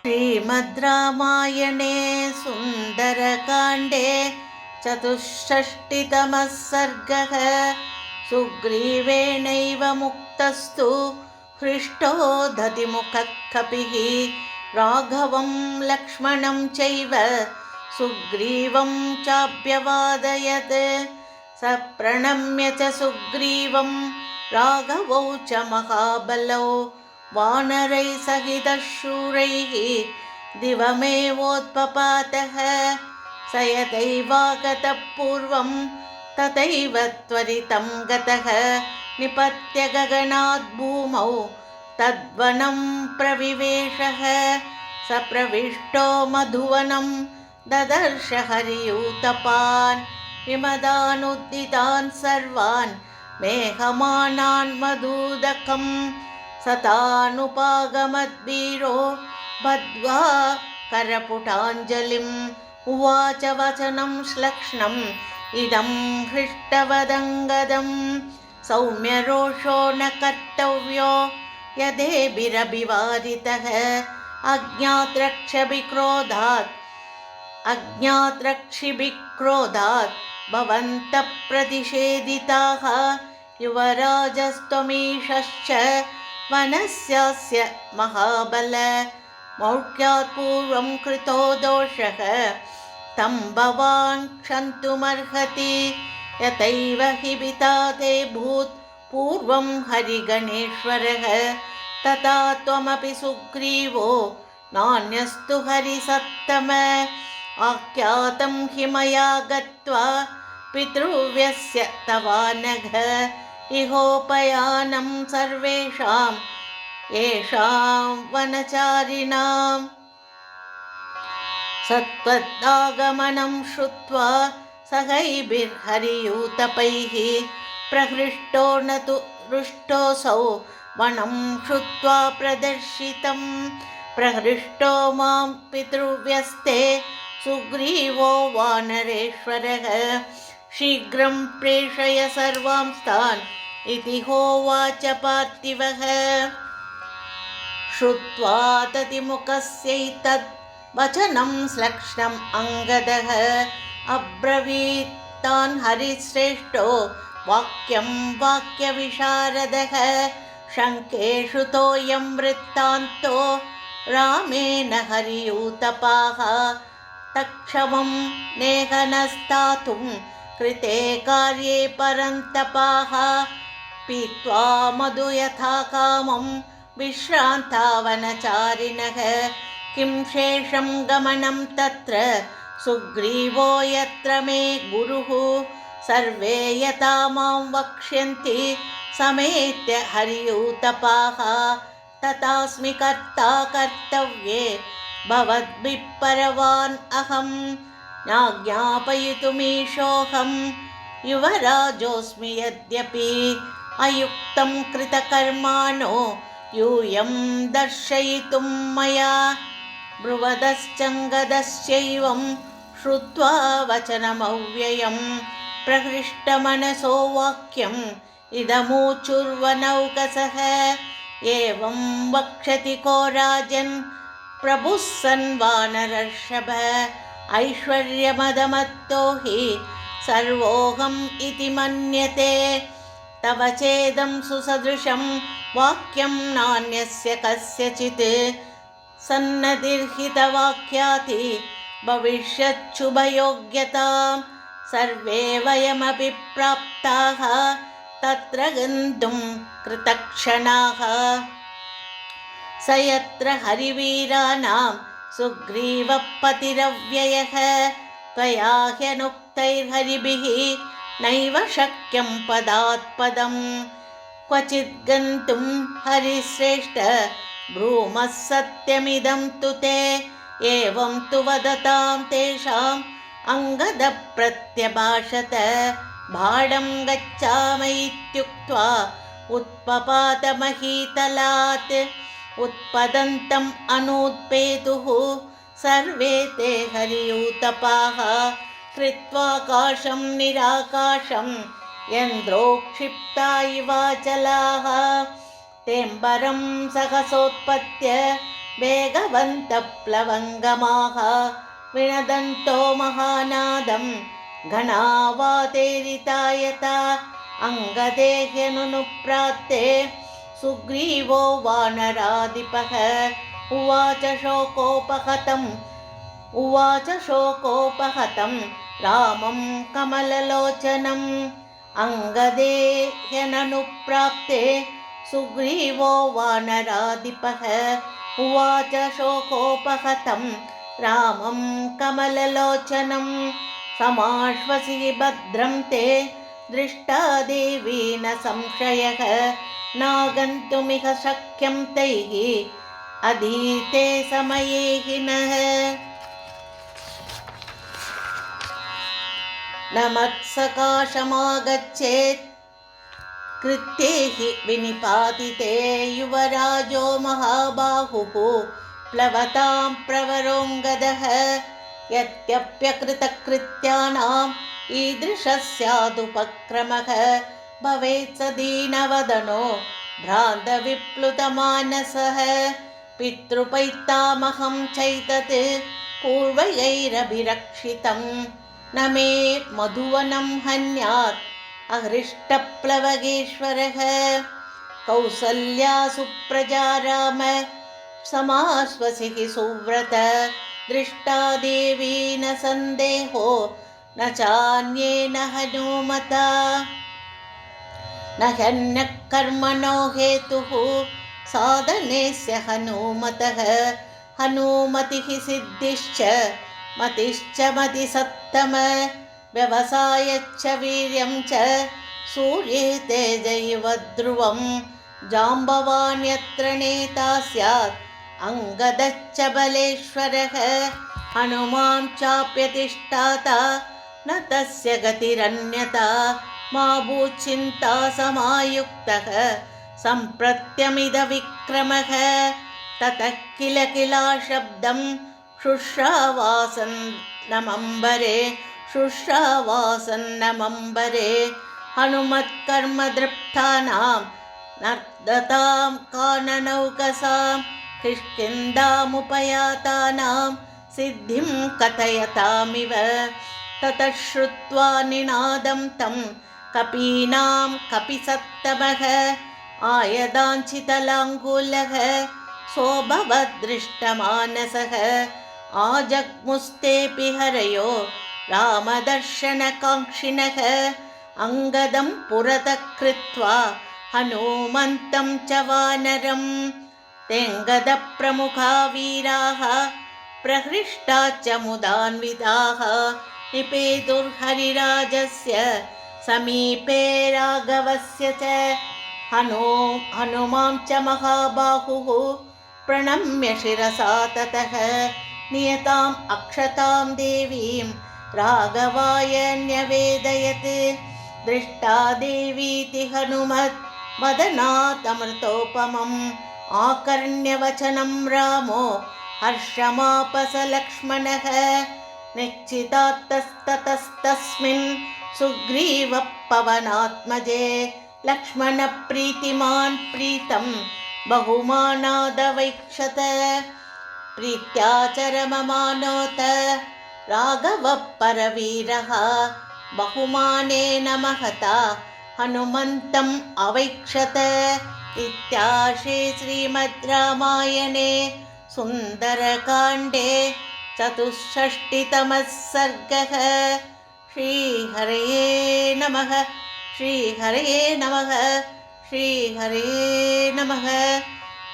श्रीमद्रामायणे सुन्दरकाण्डे चतुष्षष्टितमः सर्गः। सुग्रीवेणैव मुक्तस्तु हृष्टो दधिमुखः कपिः राघवं लक्ष्मणं चैव सुग्रीवं चाभ्यवादयत्। स प्रणम्य च सुग्रीवं राघवौ च महाबलौ वानरैः सहितः शूरैः दिवमेवोत्पपातः। स यथैवागतः पूर्वं तथैव त्वरितं गतः निपत्य गगनात् भूमौ तद्वनं प्रविवेशः। स प्रविष्टो मधुवनं ददर्श हरियूतपान् विमदानुद्दितान् सर्वान् मेहमानान् मधुदकम्। सतानुपागमद्वीरो बद्ध्वा करपुटाञ्जलिम् उवाच वचनं श्लक्ष्णम् इदं हृष्टवदङ्गदम्। सौम्यरोषो न कर्तव्यो यदेभिरभिवादितः अज्ञात्रक्षिभिक्रोधात् भवन्तः प्रतिषेधिताः। युवराजस्त्वमीशश्च वनस्यास्य महाबल मौढ्यात् पूर्वं कृतो दोषः तं भवान् क्षन्तुमर्हति। यथैव हि पिता ते भूत् पूर्वं हरिगणेश्वरः तथा त्वमपि सुग्रीवो नान्यस्तु हरिसत्तम। आख्यातं हि मया गत्वा पितृव्यस्य तवानघ इहोपयानं सर्वेषां येषां वनचारिणाम्। सत्त्वदागमनं श्रुत्वा सहैभिर्हरियूतपैः प्रहृष्टो न तु हृष्टोऽसौ वनं श्रुत्वा प्रदर्शितं। प्रहृष्टो मां पितृव्यस्ते सुग्रीवो वानरेश्वरः शीघ्रं प्रेषय सर्वांस्तान् इति होवाच पार्थिवः। श्रुत्वा ततिमुखस्यैतद् वचनं श्लक्ष्णम् अङ्गदः अब्रवीत् तान् हरिश्रेष्ठो वाक्यं वाक्यविशारदः। शङ्केषु तोऽयं वृत्तान्तो रामेण हरियूतपाः तक्षमं नेहनस्तातुं कृते कार्ये परन्तपाः। पीत्वा मधु यथा कामं विश्रान्ता वनचारिणः किं शेषं गमनं तत्र सुग्रीवो यत्र मे गुरुः। सर्वे यथा मां वक्ष्यन्ति समेत्य हरियूतपाः तथास्मि कर्ता कर्तव्ये भवद्भिः परवान् अहम्। ज्ञापयितुमीशोऽहं युवराजोऽस्मि यद्यपि अयुक्तं कृतकर्माणो यूयं दर्शयितुं मया। ब्रुवदश्चङ्गदश्चैवं श्रुत्वा वचनमव्ययं प्रहृष्टमनसो वाक्यम् इदमूचुर्वनौकसः। एवं वक्षति को राजन् प्रभुः सन् वानरर्षभ ऐश्वर्यमदमत्तो हि सर्वोऽहम् इति मन्यते। तव चेदं सुसदृशं वाक्यं नान्यस्य कस्यचित् सन्नतिर्हितवाक्याति भविष्यच्छुभयोग्यताम्। सर्वे वयमपि प्राप्ताः तत्र गन्तुं कृतक्षणाः। स यत्र हरिवीराणां सुग्रीवः पतिरव्ययः त्वया ह्यनुक्तैर्हरिभिः नैव शक्यं पदात् पदम्। क्वचिद् गन्तुं हरिश्रेष्ठ ब्रूमः सत्यमिदं तु ते। एवं तु वदतां तेषाम् अङ्गदः प्रत्यभाषत। भाडं गच्छामि इत्युक्त्वा उत्पपात महीतलात् उत्पतन्तम् अनूत्पेतुः सर्वे ते हरियूतपाः कृत्वाकाशं निराकाशं यन्द्रोक्षिप्ता इवाचलाः। तेऽम्बरं सहसोत्पत्य वेगवन्तप्लवङ्गमाः विनदन्तो महानादं घनावातेरितायता अङ्गदेह्यनुनुप्राप्ते सुग्रीवो वानराधिपः उवाच शोकोपहतं रामं कमललोचनम् अङ्गदेह्यननुप्राप्ते सुग्रीवो वानराधिपः उवाच शोकोपहतं रामं कमललोचनं समाश्वसि भद्रं ते दृष्टा देवी न संशयः नागन्तुमिह शक्यं तैः अधीते समये हिनः न मत्सकाशमागच्छेत् कृत्ये हि विनिपातिते युवराजो महाबाहुः प्लवतां प्रवरोऽङ्गदः यद्यप्यकृतकृत्यानाम् ईदृशः स्यादुपक्रमः भवेत् स दीनवदनो भ्रान्तविप्लुतमानसः पितृपैतामहं चैतत् पूर्वैरभिरक्षितं न मे मधुवनं हन्यात् अहृष्टप्लवगेश्वरः कौसल्या सुप्रजा राम समाश्वसिः सुव्रत दृष्टा देवी न सन्देहो न चान्येन हनुमता न ह्यन्यः कर्मणो हेतुः साधनेस्य हनुमतः हनुमतिः सिद्धिश्च मतिश्च मतिसत्तम व्यवसायश्च वीर्यं च सूर्ये तेजैव ध्रुवं जाम्बवान् यत्र नेता स्यात् अङ्गदश्च बलेश्वरः हनुमां चाप्यतिष्ठाता न तस्य गतिरन्यता मा भूचिन्ता समायुक्तः सम्प्रत्यमिदविक्रमः ततः किल किला शब्दं शुश्रावासन्नमम्बरे हनुमत्कर्मदृप्तानां नर्दतां काननौकसां किष्किन्धामुपयातानां सिद्धिं कथयतामिव ततः श्रुत्वा निनादं तं कपीनां कपिसत्तमः आयदाञ्चितलाङ्गूलः सोऽभवद्दृष्टमानसः आजग्मुस्तेऽपि हरयो रामदर्शनकाङ्क्षिणः अङ्गदं पुरतः कृत्वा हनुमन्तं च वानरं तेऽङ्गदप्रमुखा वीराः प्रहृष्टाश्च मुदान्विताः निपेतुर्हरिराजस्य समीपे राघवस्य च हनुमां च महाबाहुः प्रणम्य शिरसा ततः नियताम् अक्षतां देवीं राघवाय न्यवेदयत् दृष्टा देवीति हनुमत् वदनादमृतोपमम् आकर्ण्यवचनं रामो हर्षमापस लक्ष्मणः निश्चितात्तस्ततस्तस्मिन् सुग्रीवः पवनात्मजे लक्ष्मणप्रीतिमान् प्रीतं बहुमानादवैक्षत प्रीत्याचरममानोत राघवः परवीरः बहुमानेन महता हनुमन्तम् अवैक्षत इत्यार्षे श्रीमद् रामायणे सुन्दरकाण्डे 64तमः सर्गः। श्रीहरये नमः। श्रीहरये नमः। श्रीहरये नमः।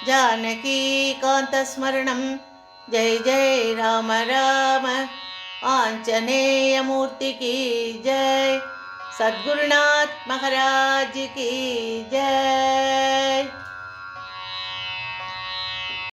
जानकीकान्तस्मरणं जय जय राम राम। आञ्जनेयमूर्ति की जय। सद्गुरुनाथ महाराज की जय।